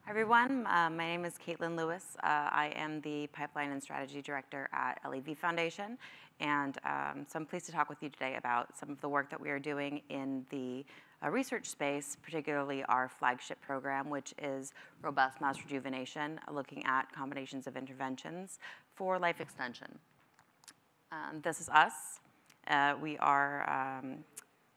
Hi, everyone. My name is Caitlin Lewis. I am the Pipeline and Strategy Director at LEV Foundation. And so I'm pleased to talk with you today about some of the work that we are doing in the research space, particularly our flagship program, which is Robust Mouse Rejuvenation, looking at combinations of interventions for life extension. This is us. We are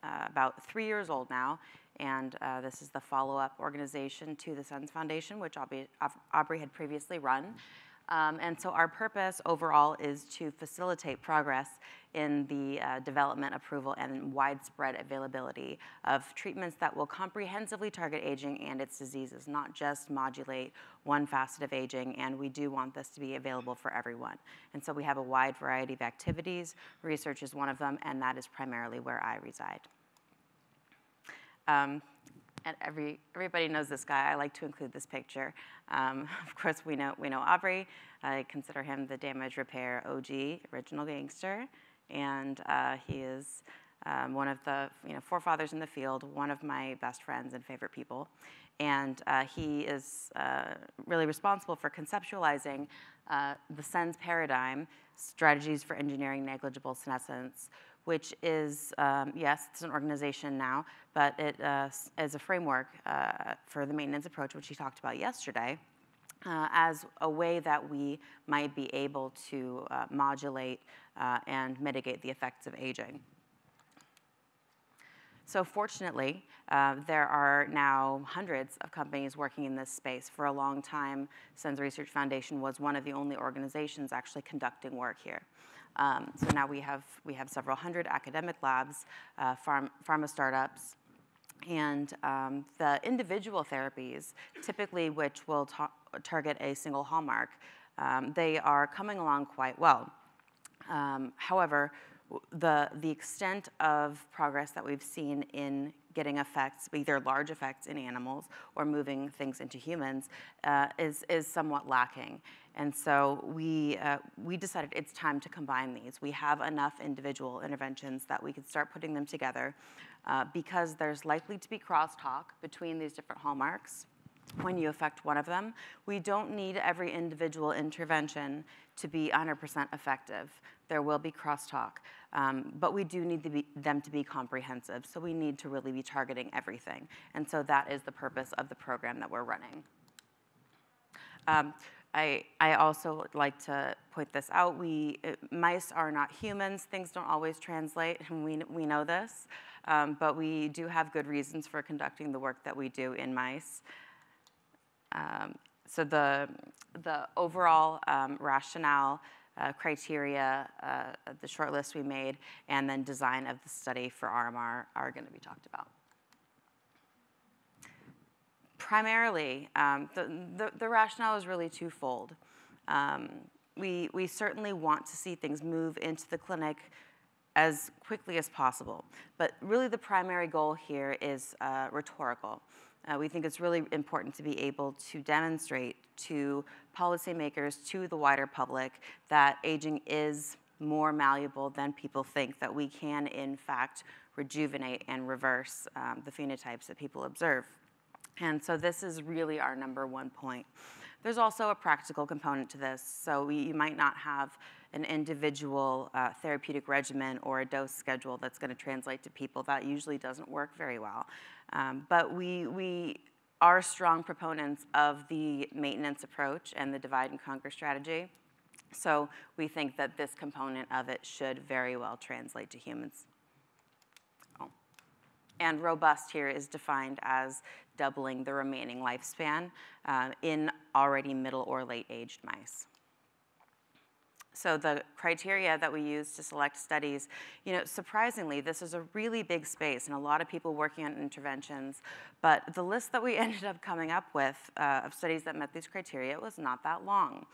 about 3 years old now. And this is the follow-up organization to the SENS Foundation, which Aubrey had previously run. And so our purpose overall is to facilitate progress in the development, approval, and widespread availability of treatments that will comprehensively target aging and its diseases, not just modulate one facet of aging. And we do want this to be available for everyone. And so we have a wide variety of activities. Research is one of them, and that is primarily where I reside. And everybody knows this guy. I like to include this picture. Of course, we know Aubrey. I consider him the damage repair OG, original gangster, and he is one of the forefathers in the field, one of my best friends and favorite people, and he is really responsible for conceptualizing the SENS paradigm, strategies for engineering negligible senescence, which is, yes, it's an organization now, but it is a framework for the maintenance approach, which he talked about yesterday, as a way that we might be able to modulate and mitigate the effects of aging. So fortunately, there are now hundreds of companies working in this space. For a long time, SENS Research Foundation was one of the only organizations actually conducting work here. So now we have several hundred academic labs, pharma startups, and the individual therapies, typically which will target a single hallmark, they are coming along quite well. However, the extent of progress that we've seen in getting effects, either large effects in animals or moving things into humans, is somewhat lacking. And so we decided it's time to combine these. We have enough individual interventions that we could start putting them together because there's likely to be crosstalk between these different hallmarks. When you affect one of them, we don't need every individual intervention to be 100% effective. There will be crosstalk, but we do need them to be comprehensive. So we need to really be targeting everything. And so that is the purpose of the program that we're running. I also like to point this out. Mice are not humans. Things don't always translate, and we know this. But we do have good reasons for conducting the work that we do in mice. So the overall rationale, criteria, the short list we made, and then design of the study for RMR are going to be talked about. Primarily, the rationale is really twofold. We certainly want to see things move into the clinic as quickly as possible. But really the primary goal here is rhetorical. We think it's really important to be able to demonstrate to policymakers, to the wider public, that aging is more malleable than people think, that we can, in fact, rejuvenate and reverse the phenotypes that people observe. And so this is really our #1 point. There's also a practical component to this. So you might not have an individual therapeutic regimen or a dose schedule that's going to translate to people. That usually doesn't work very well. But we are strong proponents of the maintenance approach and the divide and conquer strategy. So we think that this component of it should very well translate to humans. And robust here is defined as doubling the remaining lifespan in already middle or late aged mice. So the criteria that we use to select studies, surprisingly, this is a really big space and a lot of people working on interventions, but the list that we ended up coming up with of studies that met these criteria was not that long.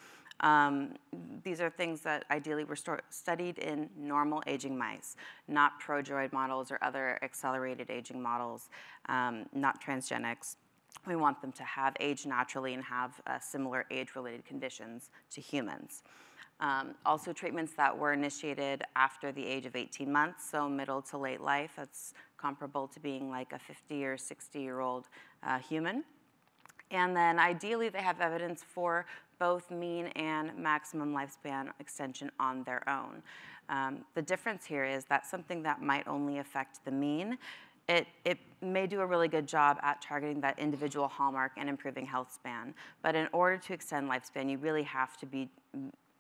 These are things that ideally were studied in normal aging mice, not prodroid models or other accelerated aging models, not transgenics. We want them to have aged naturally and have similar age-related conditions to humans. Also treatments that were initiated after the age of 18 months, so middle to late life. That's comparable to being like a 50 or 60-year-old human. And then ideally, they have evidence for both mean and maximum lifespan extension on their own. The difference here is that something that might only affect the mean, it may do a really good job at targeting that individual hallmark and improving health span. But in order to extend lifespan, you really have to be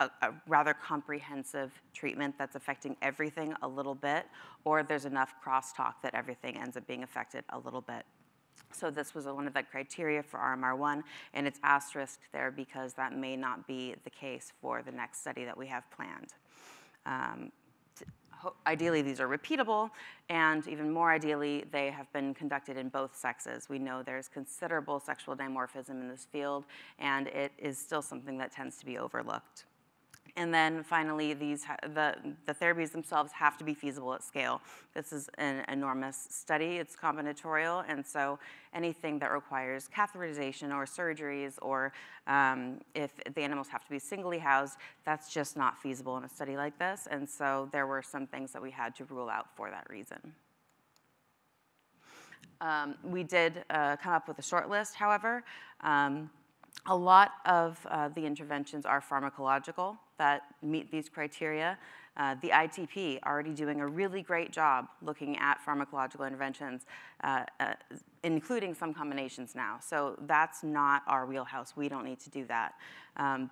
a rather comprehensive treatment that's affecting everything a little bit, or there's enough crosstalk that everything ends up being affected a little bit. So this was one of the criteria for RMR1, and it's asterisked there because that may not be the case for the next study that we have planned. Ideally, these are repeatable, and even more ideally, they have been conducted in both sexes. We know there's considerable sexual dimorphism in this field, and it is still something that tends to be overlooked. And then finally, the therapies themselves have to be feasible at scale. This is an enormous study. It's combinatorial, and so anything that requires catheterization or surgeries, or if the animals have to be singly housed, that's just not feasible in a study like this. And so there were some things that we had to rule out for that reason. We did come up with a short list, however. A lot of the interventions are pharmacological that meet these criteria. The ITP already doing a really great job looking at pharmacological interventions, including some combinations now. So that's not our wheelhouse. We don't need to do that.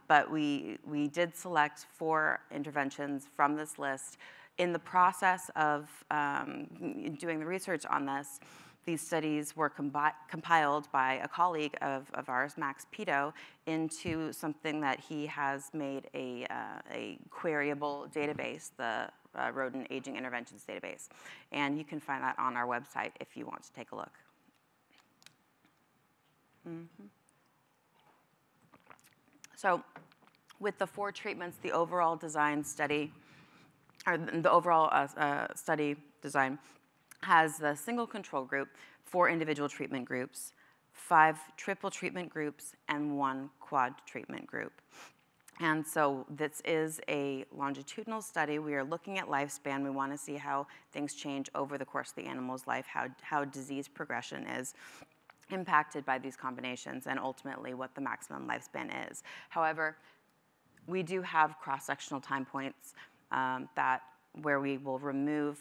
But we did select 4 interventions from this list. In the process of doing the research on this, these studies were compiled by a colleague of ours, Max Pito, into something that he has made a queryable database, the Rodent Aging Interventions Database. And you can find that on our website if you want to take a look. So with the 4 treatments, the overall design study, or the overall study design, has the single control group, 4 individual treatment groups, 5 triple treatment groups, and 1 quad treatment group. And so this is a longitudinal study. We are looking at lifespan. We want to see how things change over the course of the animal's life, how disease progression is impacted by these combinations, and ultimately what the maximum lifespan is. However, we do have cross-sectional time points where we will remove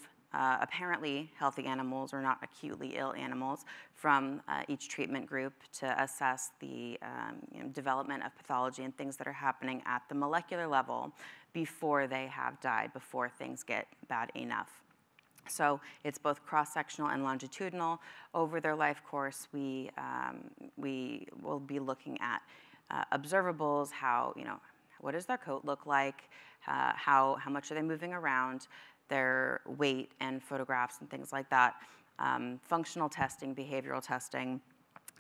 apparently healthy animals or not acutely ill animals from each treatment group to assess the development of pathology and things that are happening at the molecular level before they have died, before things get bad enough. So it's both cross-sectional and longitudinal. Over their life course, we will be looking at observables, what does their coat look like, how much are they moving around, their weight and photographs and things like that, functional testing, behavioral testing,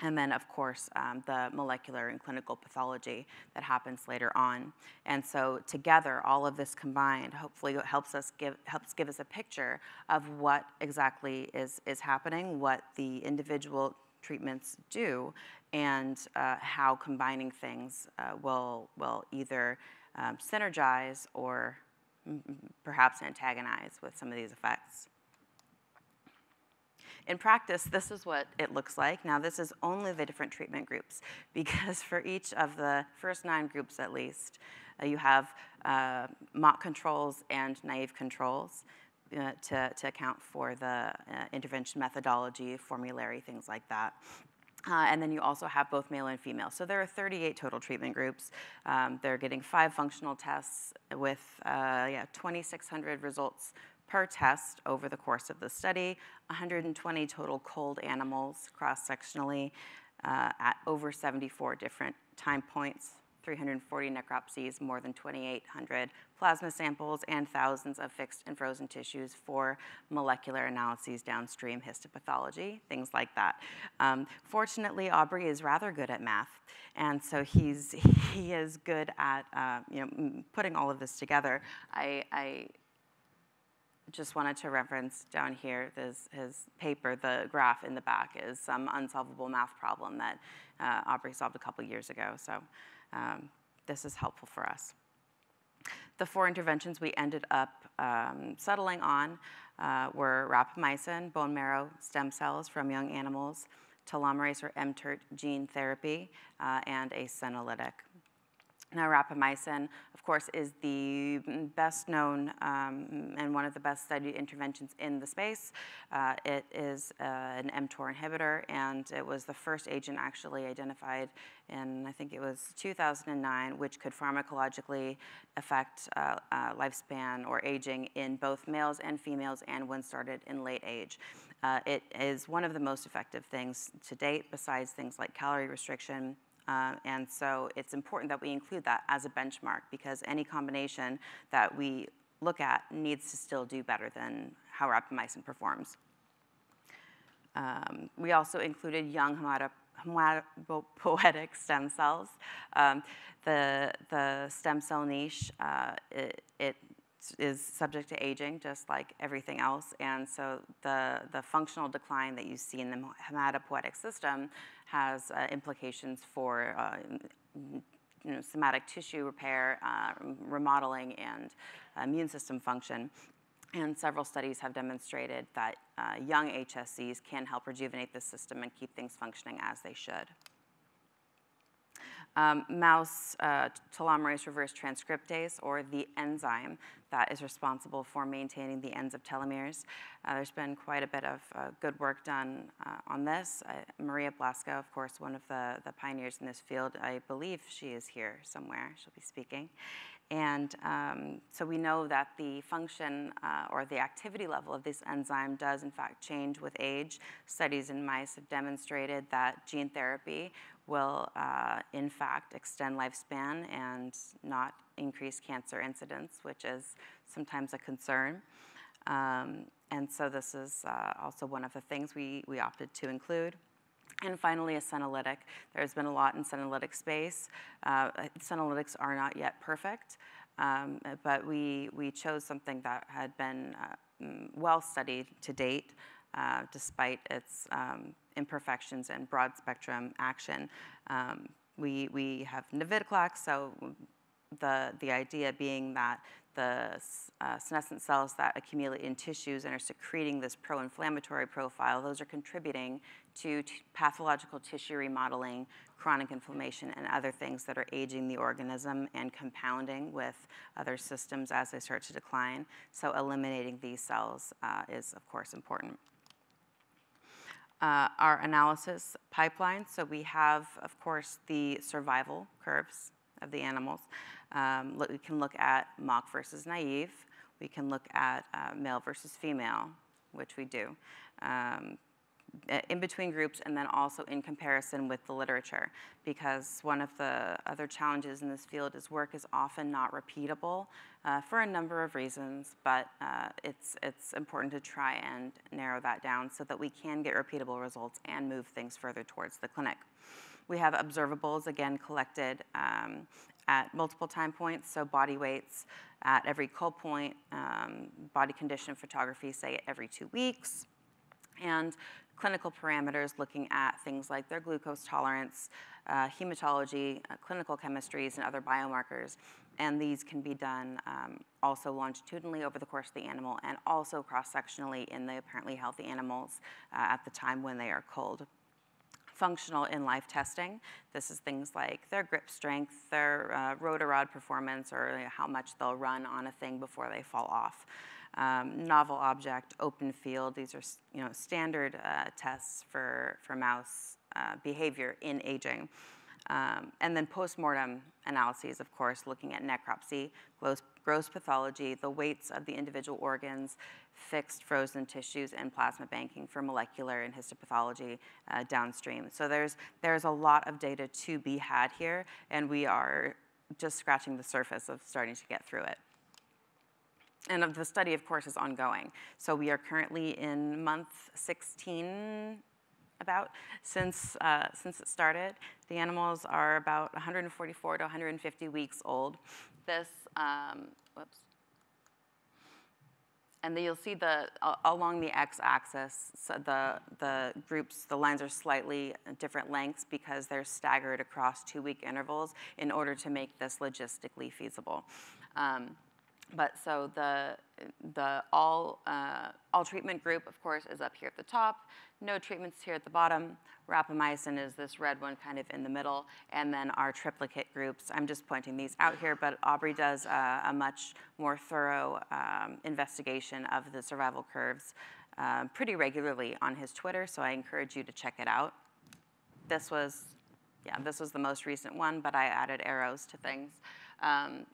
and then, of course, the molecular and clinical pathology that happens later on. And so together, all of this combined hopefully helps give us a picture of what exactly is happening, what the individual treatments do, and how combining things will either synergize or perhaps antagonize with some of these effects. In practice, this is what it looks like. Now, this is only the different treatment groups, because for each of the first 9 groups at least, you have mock controls and naive controls to account for the intervention methodology, formulary, things like that. And then you also have both male and female. So there are 38 total treatment groups. They're getting 5 functional tests with 2,600 results per test over the course of the study, 120 total cold animals cross-sectionally at over 74 different time points, 340 necropsies, more than 2,800 plasma samples, and thousands of fixed and frozen tissues for molecular analyses downstream, histopathology, things like that. Fortunately, Aubrey is rather good at math, and so he is good at putting all of this together. I just wanted to reference down here his paper. The graph in the back is some unsolvable math problem that Aubrey solved a couple years ago. So this is helpful for us. The 4 interventions we ended up settling on were rapamycin, bone marrow stem cells from young animals, telomerase or mTERT gene therapy, and a senolytic. Now, rapamycin, of course, is the best known and one of the best studied interventions in the space. It is an mTOR inhibitor, and it was the first agent actually identified in, I think it was 2009, which could pharmacologically affect lifespan or aging in both males and females and when started in late age. It is one of the most effective things to date, besides things like calorie restriction. And so it's important that we include that as a benchmark, because any combination that we look at needs to still do better than how rapamycin performs. We also included young hematopoietic stem cells. The stem cell niche, it is subject to aging, just like everything else, and so the functional decline that you see in the hematopoietic system has implications for somatic tissue repair, remodeling, and immune system function. And several studies have demonstrated that young HSCs can help rejuvenate the system and keep things functioning as they should. Mouse telomerase reverse transcriptase, or the enzyme that is responsible for maintaining the ends of telomeres. There's been quite a bit of good work done on this. Maria Blasko, of course, one of the pioneers in this field, I believe she is here somewhere. She'll be speaking. And so we know that the function or the activity level of this enzyme does in fact change with age. Studies in mice have demonstrated that gene therapy will in fact extend lifespan and not increase cancer incidence, which is sometimes a concern. And so this is also one of the things we opted to include. And finally, a senolytic. There's been a lot in senolytic space. Senolytics are not yet perfect, but we chose something that had been well studied to date, despite its imperfections and broad spectrum action. We have navitoclax, so the idea being that the senescent cells that accumulate in tissues and are secreting this pro-inflammatory profile, those are contributing to pathological tissue remodeling, chronic inflammation, and other things that are aging the organism and compounding with other systems as they start to decline. So eliminating these cells is, of course, important. Our analysis pipeline, so we have, of course, the survival curves of the animals. We can look at mock versus naive. We can look at male versus female, which we do, in between groups, and then also in comparison with the literature, because one of the other challenges in this field is work is often not repeatable for a number of reasons, but it's important to try and narrow that down so that we can get repeatable results and move things further towards the clinic. We have observables, again, collected at multiple time points, so body weights at every cull point, body condition photography, say, every 2 weeks, and clinical parameters looking at things like their glucose tolerance, hematology, clinical chemistries, and other biomarkers. And these can be done also longitudinally over the course of the animal and also cross-sectionally in the apparently healthy animals at the time when they are culled. Functional in-life testing. This is things like their grip strength, their rotor-rod performance, or how much they'll run on a thing before they fall off. Novel object, open field. These are standard tests for mouse behavior in aging. And then post-mortem analyses, of course, looking at necropsy, gross pathology, the weights of the individual organs, fixed frozen tissues, and plasma banking for molecular and histopathology downstream. So there's a lot of data to be had here, and we are just scratching the surface of starting to get through it. And the study, of course, is ongoing. So we are currently in month 16, about, since it started. The animals are about 144 to 150 weeks old. This, whoops. And then you'll see along the x-axis, so the groups, the lines are slightly different lengths because they're staggered across 2-week intervals in order to make this logistically feasible. But so the all treatment group, of course, is up here at the top. No treatments here at the bottom. Rapamycin is this red one kind of in the middle. And then our triplicate groups, I'm just pointing these out here, but Aubrey does a much more thorough investigation of the survival curves pretty regularly on his Twitter, so I encourage you to check it out. This was the most recent one, but I added arrows to things.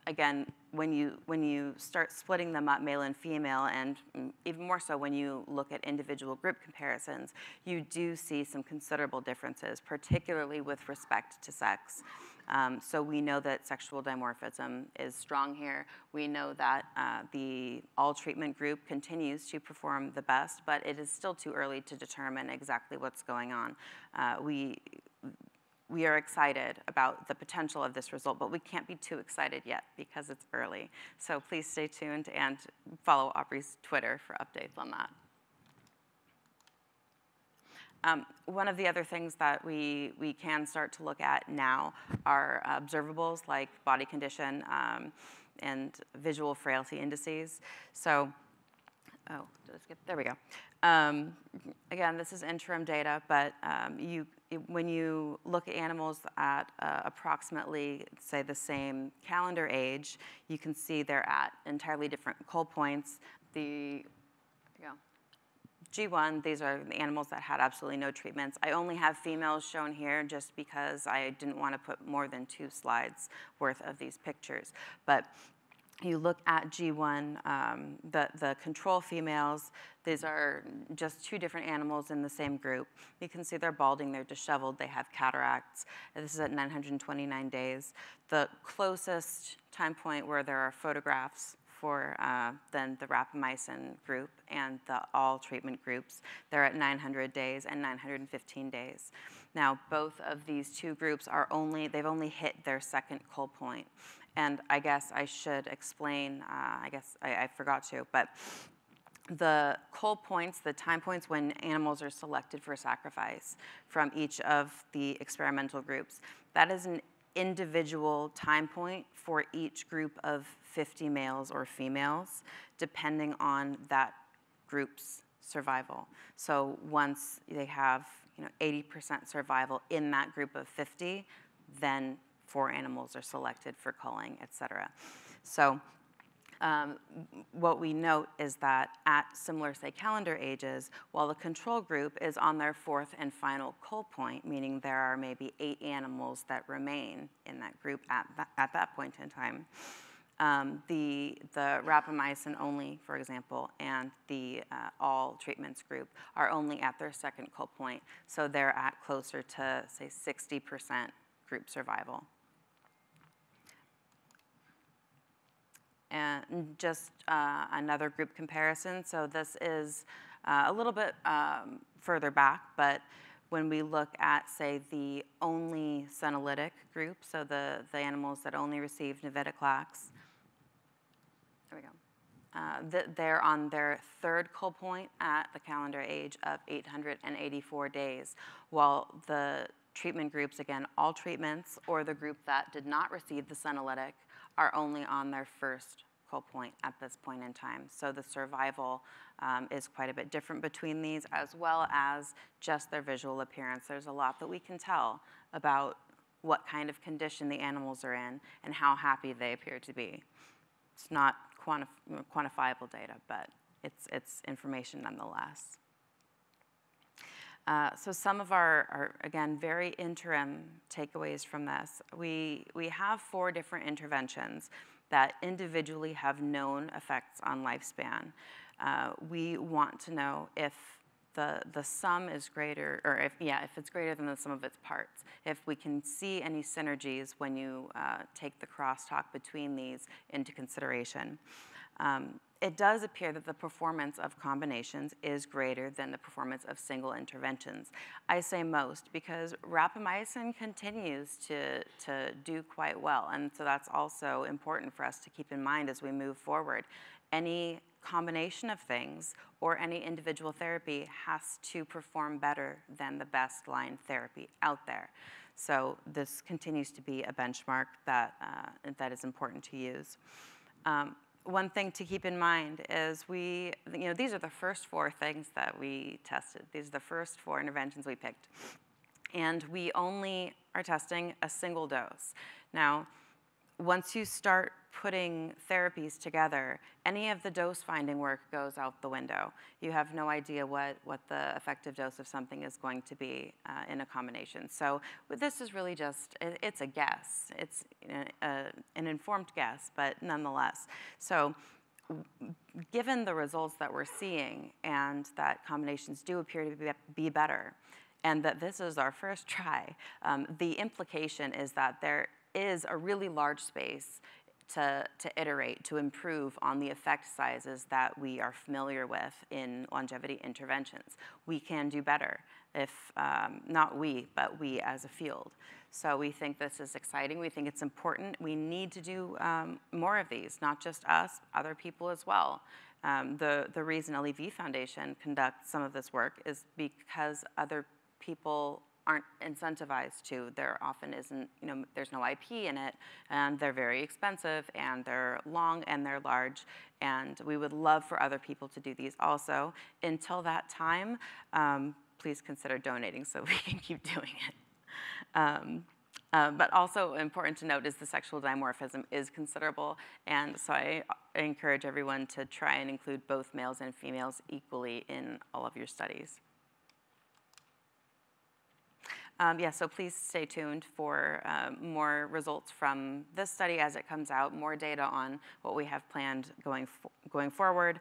Again, when you start splitting them up, male and female, and even more so when you look at individual group comparisons, you do see some considerable differences, particularly with respect to sex. So we know that sexual dimorphism is strong here. We know that the all treatment group continues to perform the best, but it is still too early to determine exactly what's going on. We are excited about the potential of this result, but we can't be too excited yet because it's early. So please stay tuned and follow Aubrey's Twitter for updates on that. One of the other things that we can start to look at now are observables like body condition and visual frailty indices. So, oh, did I skip? There we go. Again, this is interim data, but when you look at animals at approximately, say, the same calendar age, you can see they're at entirely different cull points. G1, these are the animals that had absolutely no treatments. I only have females shown here just because I didn't want to put more than 2 slides worth of these pictures. But you look at G1, the control females, these are just 2 different animals in the same group. You can see they're balding, they're disheveled, they have cataracts. This is at 929 days. The closest time point where there are photographs for then the rapamycin group and the all treatment groups, they're at 900 days and 915 days. Now, both of these 2 groups they've only hit their second cull point. And I guess I should explain, I forgot to, but the cull points, the time points when animals are selected for sacrifice from each of the experimental groups, that is an individual time point for each group of 50 males or females, depending on that group's survival. So once they have 80% survival in that group of 50, then 4 animals are selected for culling, et cetera. So what we note is that at similar, say, calendar ages, while the control group is on their 4th and final cull point, meaning there are maybe 8 animals that remain in that group at that point in time, the rapamycin only, for example, and the all treatments group are only at their second cull point, so they're at closer to, say, 60% group survival. And just another group comparison. So this is a little bit further back, but when we look at, say, the only senolytic group, so the animals that only received navitoclax, there we go. They're on their 3rd cull point at the calendar age of 884 days, while the treatment groups, again, all treatments, or the group that did not receive the senolytic, are only on their 1st cull point at this point in time. So the survival is quite a bit different between these, as well as just their visual appearance. There's a lot that we can tell about what kind of condition the animals are in and how happy they appear to be. It's not quantifiable data, but it's information nonetheless. So some of our, again, very interim takeaways from this. We have 4 different interventions that individually have known effects on lifespan. We want to know if the sum is greater, or if it's greater than the sum of its parts. If we can see any synergies when you take the crosstalk between these into consideration. It does appear that the performance of combinations is greater than the performance of single interventions. I say most because rapamycin continues to do quite well, and so that's also important for us to keep in mind as we move forward. Any combination of things or any individual therapy has to perform better than the best line therapy out there. So this continues to be a benchmark that is important to use. one thing to keep in mind is these are the first 4 things that we tested. These are the first 4 interventions we picked. And we only are testing a single dose. Now, once you start putting therapies together, any of the dose finding work goes out the window. You have no idea what the effective dose of something is going to be in a combination. So this is really just, it's a guess. It's an informed guess, but nonetheless. So given the results that we're seeing and that combinations do appear to be better, and that this is our first try, the implication is that there is a really large space to iterate, to improve on the effect sizes that we are familiar with in longevity interventions. We can do better, if not we, but we as a field. So we think this is exciting. We think it's important. We need to do more of these, not just us, other people as well. The reason LEV Foundation conducts some of this work is because other people aren't incentivized to. There often isn't, there's no IP in it, and they're very expensive, and they're long, and they're large, and we would love for other people to do these also. Until that time, please consider donating so we can keep doing it. But also important to note is the sexual dimorphism is considerable, and so I encourage everyone to try and include both males and females equally in all of your studies. So please stay tuned for more results from this study as it comes out, more data on what we have planned going forward.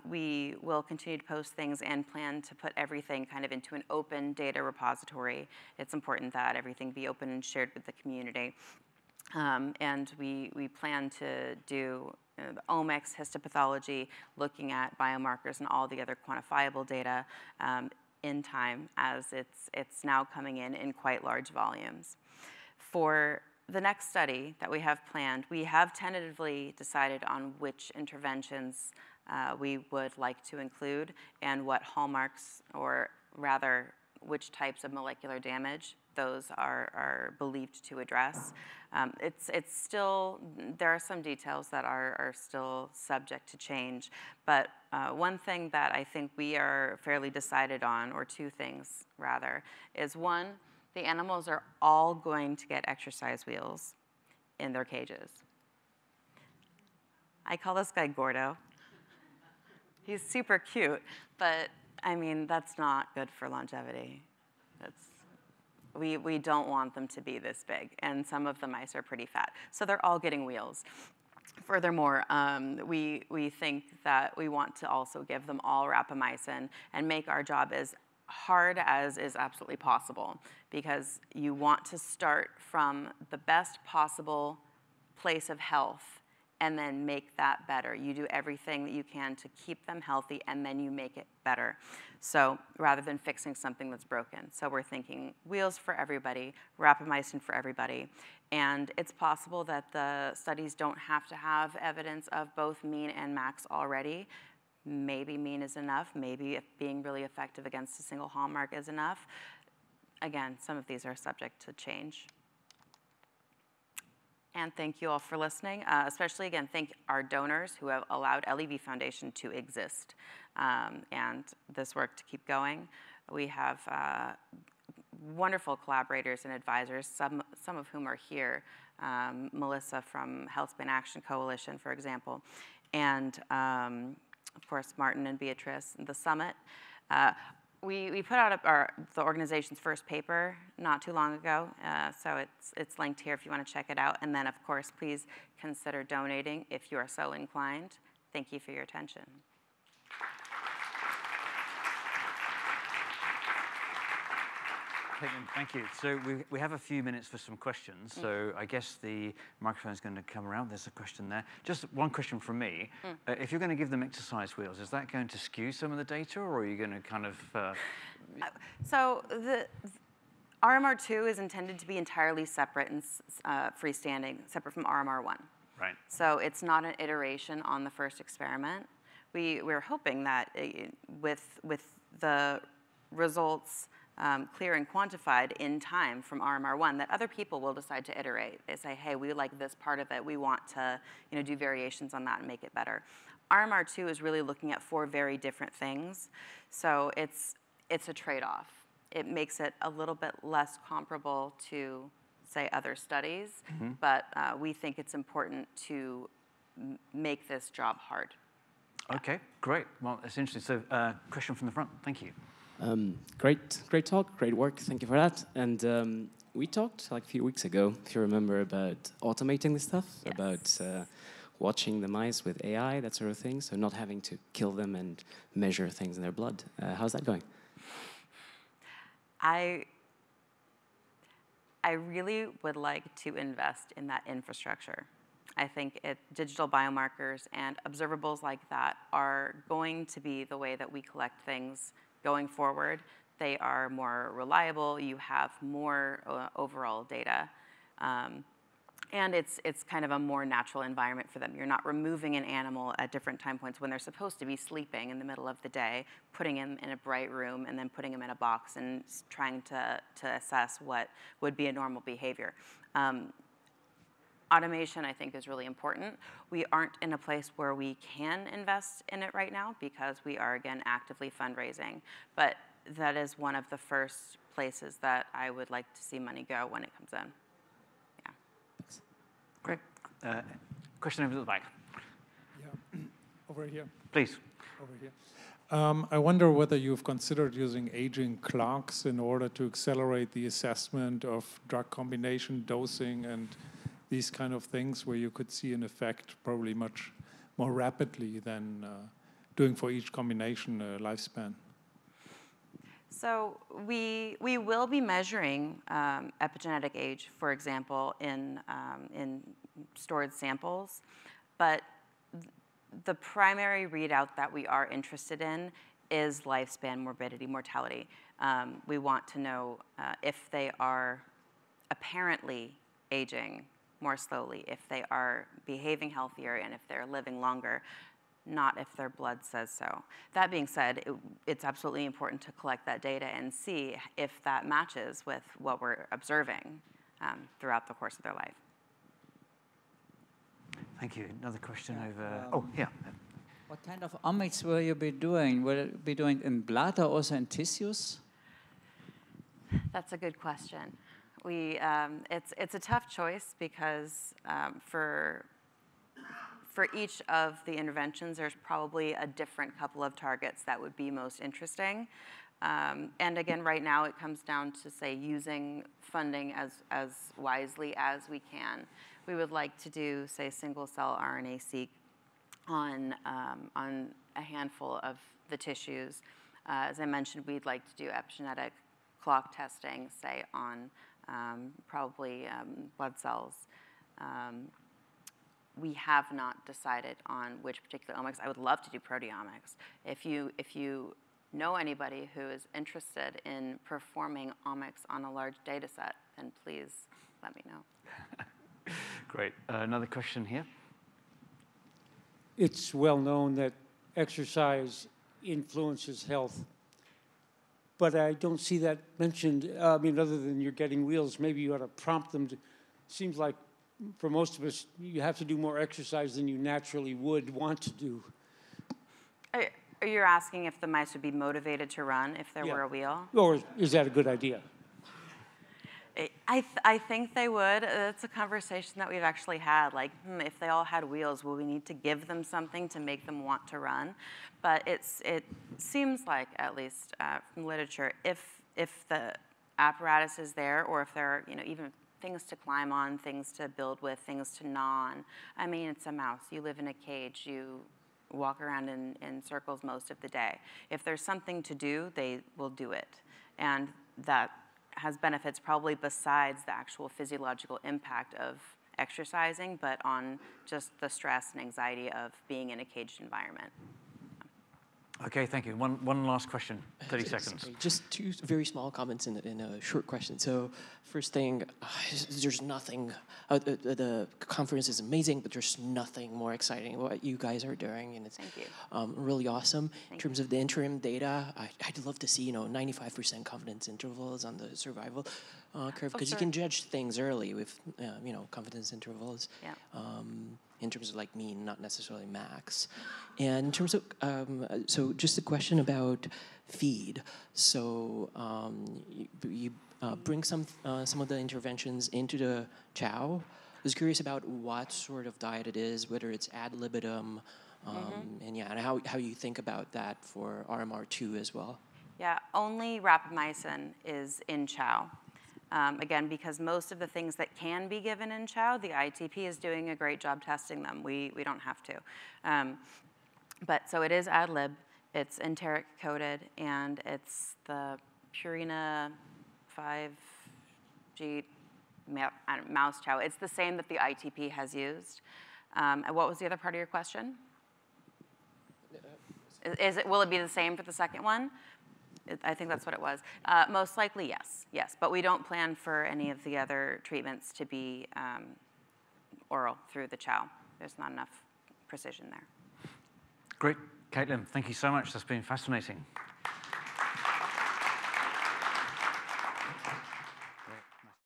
We will continue to post things and plan to put everything kind of into an open data repository. It's important that everything be open and shared with the community. And we plan to do the omics, histopathology, looking at biomarkers and all the other quantifiable data in time, as it's now coming in quite large volumes. For the next study that we have planned, we have tentatively decided on which interventions we would like to include and what hallmarks, or rather which types of molecular damage those are believed to address. It's still, there are some details that are still subject to change, but one thing that I think we are fairly decided on, or 2 things rather, is 1, the animals are all going to get exercise wheels in their cages. I call this guy Gordo. He's super cute, but I mean, that's not good for longevity. We don't want them to be this big, and some of the mice are pretty fat. So they're all getting wheels. Furthermore, we think that we want to also give them all rapamycin and make our job as hard as is absolutely possible, because you want to start from the best possible place of health and then make that better. You do everything that you can to keep them healthy, and then you make it better. So rather than fixing something that's broken. So we're thinking wheels for everybody, rapamycin for everybody. And it's possible that the studies don't have to have evidence of both mean and max already. Maybe mean is enough. Maybe if being really effective against a single hallmark is enough. Again, some of these are subject to change. And thank you all for listening. Especially, again, thank our donors who have allowed LEV Foundation to exist and this work to keep going. We have wonderful collaborators and advisors, some of whom are here. Melissa from Healthspan Action Coalition, for example. And, of course, Martin and Beatrice, and the Summit. We put out the organization's first paper not too long ago, so it's linked here if you want to check it out. And then, of course, please consider donating if you are so inclined. Thank you for your attention. Caitlin, thank you. So we have a few minutes for some questions. So I guess the microphone's going to come around. There's a question there. Just one question from me. If you're going to give them exercise wheels, is that going to skew some of the data, or are you going to kind of... So the RMR2 is intended to be entirely separate and freestanding, separate from RMR1. Right. So it's not an iteration on the first experiment. We're hoping that with the results clear and quantified in time from RMR1 that other people will decide to iterate. They say, hey, we like this part of it. We want to do variations on that and make it better. RMR2 is really looking at 4 very different things. So it's a trade-off. It makes it a little bit less comparable to, say, other studies. But we think it's important to make this job hard. Okay, great. Well, that's interesting. So question from the front. Thank you. Great talk, great work. Thank you for that. And we talked like a few weeks ago, if you remember, about automating this stuff, yes. about watching the mice with AI, that sort of thing, so not having to kill them and measure things in their blood. How's that going? I really would like to invest in that infrastructure. I think digital biomarkers and observables like that are going to be the way that we collect things going forward. They are more reliable. You have more overall data. And it's kind of a more natural environment for them. You're not removing an animal at different time points when they're supposed to be sleeping in the middle of the day, putting them in a bright room, and then putting them in a box and trying to assess what would be a normal behavior. Automation, I think, is really important. We aren't in a place where we can invest in it right now because we are, again, actively fundraising. But that is one of the first places that I would like to see money go when it comes in. Yeah. Thanks. Great. Question over the back. Yeah, over here. Please. Over here. I wonder whether you've considered using aging clocks in order to accelerate the assessment of drug combination dosing and these kind of things, where you could see an effect probably much more rapidly than doing for each combination lifespan. So we will be measuring epigenetic age, for example, in stored samples, but the primary readout that we are interested in is lifespan morbidity, mortality. We want to know if they are apparently aging more slowly, if they are behaving healthier, and if they're living longer, not if their blood says so. That being said, it's absolutely important to collect that data and see if that matches with what we're observing throughout the course of their life. Thank you. Another question over. Oh, yeah. What kind of omics will you be doing? Will it be doing in blood or also in tissues? That's a good question. It's a tough choice because for each of the interventions, there's probably a different couple of targets that would be most interesting. And again, right now it comes down to, say, using funding as wisely as we can. We would like to do, say, single-cell RNA-seq on a handful of the tissues. As I mentioned, we'd like to do epigenetic clock testing, say, on probably blood cells. We have not decided on which particular omics. I would love to do proteomics. If you know anybody who is interested in performing omics on a large data set, then please let me know. Great. Another question here. It's well known that exercise influences health, but I don't see that mentioned. I mean, other than you're getting wheels, maybe you ought to prompt them to. Seems like for most of us, you have to do more exercise than you naturally would want to do. Are you asking if the mice would be motivated to run if there were a wheel? Or is that a good idea? I think they would. It's a conversation that we've actually had. Like, if they all had wheels, will we need to give them something to make them want to run? But it seems like, at least from literature, if the apparatus is there, or if there are even things to climb on, things to build with, things to gnaw on. I mean, it's a mouse. You live in a cage. You walk around in circles most of the day. If there's something to do, they will do it, and that has benefits probably besides the actual physiological impact of exercising, but on just the stress and anxiety of being in a caged environment. Okay, thank you. One last question, 30 seconds. Sorry, just two very small comments in a short question. So first thing, there's nothing, the conference is amazing, but there's nothing more exciting what you guys are doing, and it's really awesome. In terms of the interim data, I'd love to see 95% confidence intervals on the survival curve, because you can judge things early with confidence intervals. Yeah. In terms of like mean, not necessarily max. And in terms of, so just a question about feed. So you bring some of the interventions into the chow. I was curious about what sort of diet it is, whether it's ad libitum, and how you think about that for RMR2 as well. Yeah, only rapamycin is in chow. Again, because most of the things that can be given in chow, the ITP is doing a great job testing them. We don't have to. But so it is ad lib, it's enteric coated, and it's the Purina 5G mouse chow. It's the same that the ITP has used. And what was the other part of your question? Will it be the same for the second one? I think that's what it was. Most likely, yes. But we don't plan for any of the other treatments to be oral through the chow. There's not enough precision there. Great. Caitlin, thank you so much. That's been fascinating.